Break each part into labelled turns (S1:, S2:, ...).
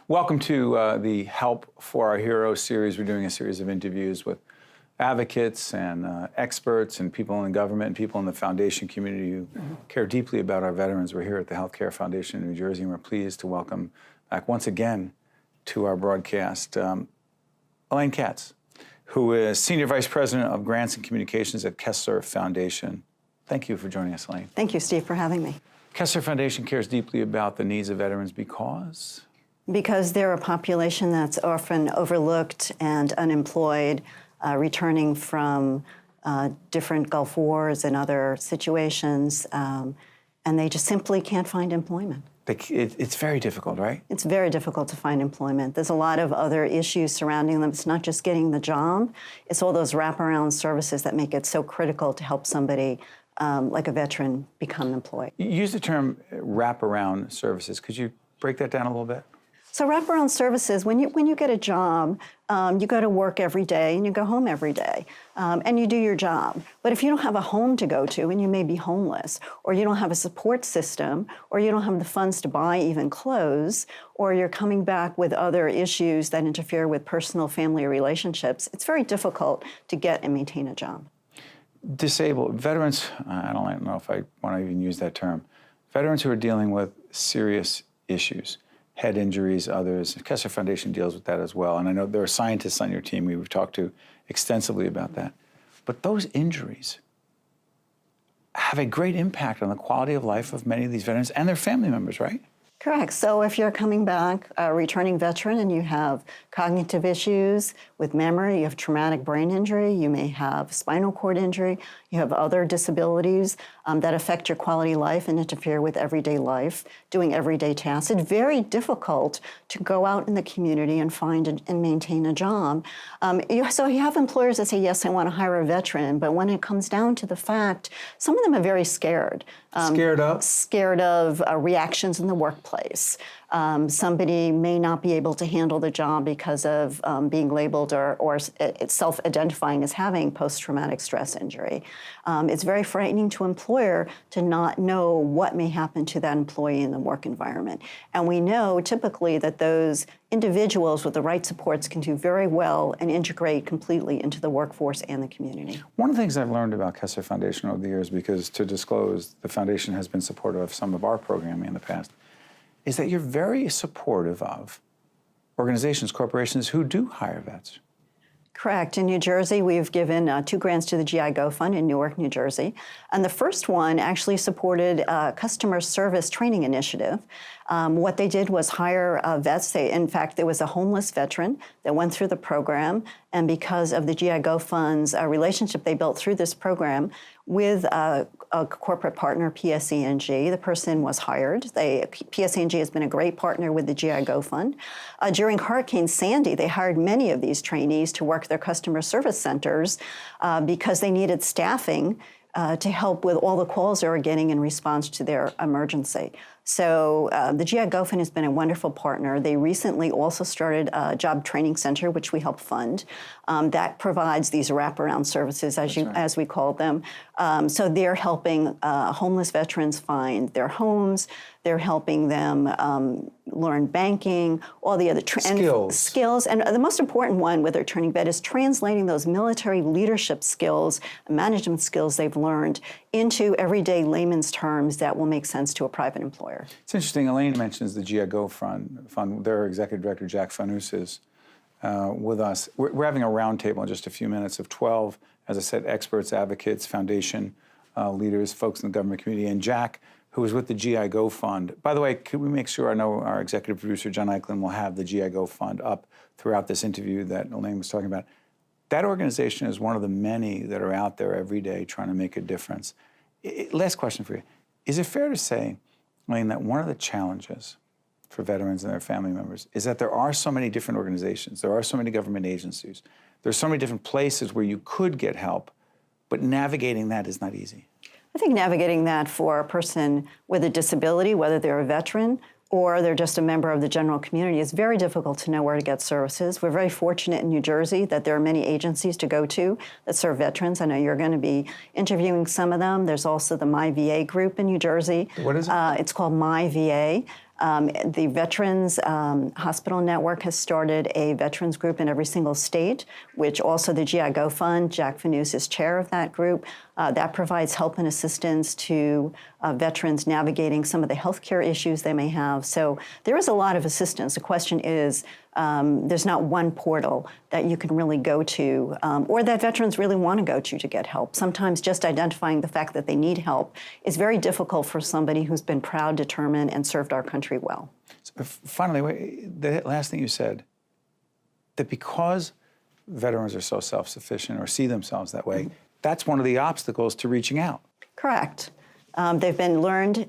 S1: Welcome to the Help for Our Heroes series. We're doing a series of interviews with advocates and experts and people in government and people in the foundation community who care deeply about our veterans. We're here at the Healthcare Foundation in New Jersey, and we're pleased to welcome back once again to our broadcast Elaine Katz, who is Senior Vice President of Grants and Communications at Kessler Foundation. Thank you for joining us, Elaine.
S2: Thank you, Steve, for having me.
S1: Kessler Foundation cares deeply about the needs of veterans because
S2: they're a population that's often overlooked and unemployed, returning from different Gulf Wars and other situations, and they just simply can't find employment.
S1: It's very difficult, right?
S2: It's very difficult to find employment. There's a lot of other issues surrounding them. It's not just getting the job, it's all those wraparound services that make it so critical to help somebody like a veteran become employed.
S1: You use the term wraparound services. Could you break that down a little bit?
S2: So wraparound services, when you get a job, you go to work every day and you go home every day, and you do your job. But if you don't have a home to go to and you may be homeless, or you don't have a support system, or you don't have the funds to buy even clothes, or you're coming back with other issues that interfere with personal family relationships, it's very difficult to get and maintain a job.
S1: Disabled veterans, I don't know if I want to even use that term, veterans who are dealing with serious issues, head injuries, others. The Kessler Foundation deals with that as well. And I know there are scientists on your team we've talked to extensively about that. But those injuries have a great impact on the quality of life of many of these veterans and their family members, right?
S2: Correct. So if you're coming back, a returning veteran, and you have cognitive issues with memory, you have traumatic brain injury, you may have spinal cord injury, you have other disabilities that affect your quality of life and interfere with everyday life, doing everyday tasks. It's very difficult to go out in the community and find and maintain a job. So you have employers that say, yes, I want to hire a veteran, but when it comes down to the fact, some of them are very scared.
S1: Scared of?
S2: Scared of reactions in the workplace. Somebody may not be able to handle the job because of being labeled or self-identifying as having post-traumatic stress injury. It's very frightening to an employer to not know what may happen to that employee in the work environment. And we know typically that those individuals with the right supports can do very well and integrate completely into the workforce and the community.
S1: One of the things I've learned about Kessler Foundation over the years, because to disclose, the foundation has been supportive of some of our programming in the past, is that you're very supportive of organizations, corporations who do hire vets.
S2: Correct. In New Jersey, we've given 2 grants to the GI Go Fund in Newark, New Jersey. And the first one actually supported a customer service training initiative. What they did was hire vets. In fact, there was a homeless veteran that went through the program. And because of the GI Go Fund's relationship they built through this program with a corporate partner, PSE&G, the person was hired. PSE&G has been a great partner with the GI Go Fund. During Hurricane Sandy, they hired many of these trainees to work their customer service centers because they needed staffing to help with all the calls they were getting in response to their emergency. So the GI Go Fund has been a wonderful partner. They recently also started a job training center, which we help fund, that provides these wraparound services, as we call them. So they're helping homeless veterans find their homes. They're helping them learn banking, all the other skills. And the most important one with their turning vet is translating those military leadership skills, management skills they've learned into everyday layman's terms that will make sense to a private employer.
S1: It's interesting, Elaine mentions the GI Go Fund. Their executive director, Jack Fanous, is with us. We're having a roundtable in just a few minutes of 12, as I said, experts, advocates, foundation leaders, folks in the government community, and Jack, who is with the GI Go Fund. By the way, could we make sure, I know our executive producer, John Eichlin, will have the GI Go Fund up throughout this interview that Elaine was talking about. That organization is one of the many that are out there every day trying to make a difference. Last question for you. Is it fair to say, Elaine, that one of the challenges for veterans and their family members is that there are so many different organizations, there are so many government agencies, there's so many different places where you could get help, but navigating that is not easy?
S2: I think navigating that for a person with a disability, whether they're a veteran or they're just a member of the general community, is very difficult to know where to get services. We're very fortunate in New Jersey that there are many agencies to go to that serve veterans. I know you're going to be interviewing some of them. There's also the My VA group in New Jersey.
S1: What is it?
S2: It's called My VA. The Veterans Hospital Network has started a veterans group in every single state, which also the GI Go Fund, Jack Fanous is chair of that group. That provides help and assistance to veterans navigating some of the healthcare issues they may have. So there is a lot of assistance. The question is, there's not one portal that you can really go to or that veterans really want to go to get help. Sometimes just identifying the fact that they need help is very difficult for somebody who's been proud, determined, and served our country well.
S1: So finally, the last thing you said, that because veterans are so self-sufficient or see themselves that way, that's one of the obstacles to reaching out.
S2: Correct. They've been learned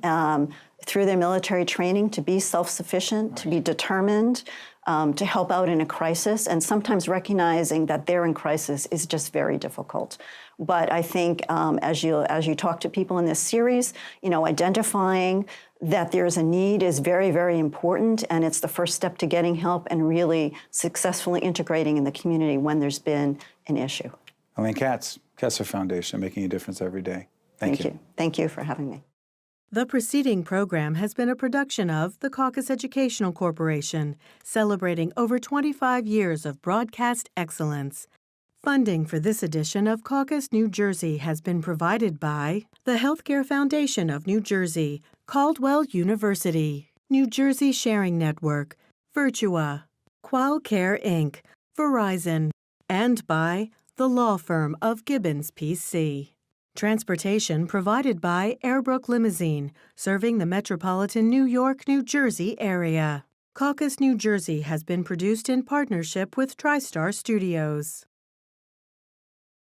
S2: through their military training to be self-sufficient, to be determined, to help out in a crisis, and sometimes recognizing that they're in crisis is just very difficult. But I think as you talk to people in this series, identifying that there's a need is very, very important, and it's the first step to getting help and really successfully integrating in the community when there's been an issue.
S1: Elaine Katz, Kessler Foundation, making a difference every day. Thank you.
S2: Thank you for having me.
S3: The preceding program has been a production of the Caucus Educational Corporation, celebrating over 25 years of broadcast excellence. Funding for this edition of Caucus New Jersey has been provided by the Healthcare Foundation of New Jersey, Caldwell University, New Jersey Sharing Network, Virtua, Qualcare Inc., Verizon, and by the law firm of Gibbons PC. Transportation provided by Airbrook Limousine, serving the metropolitan New York, New Jersey area. Caucus New Jersey has been produced in partnership with TriStar Studios.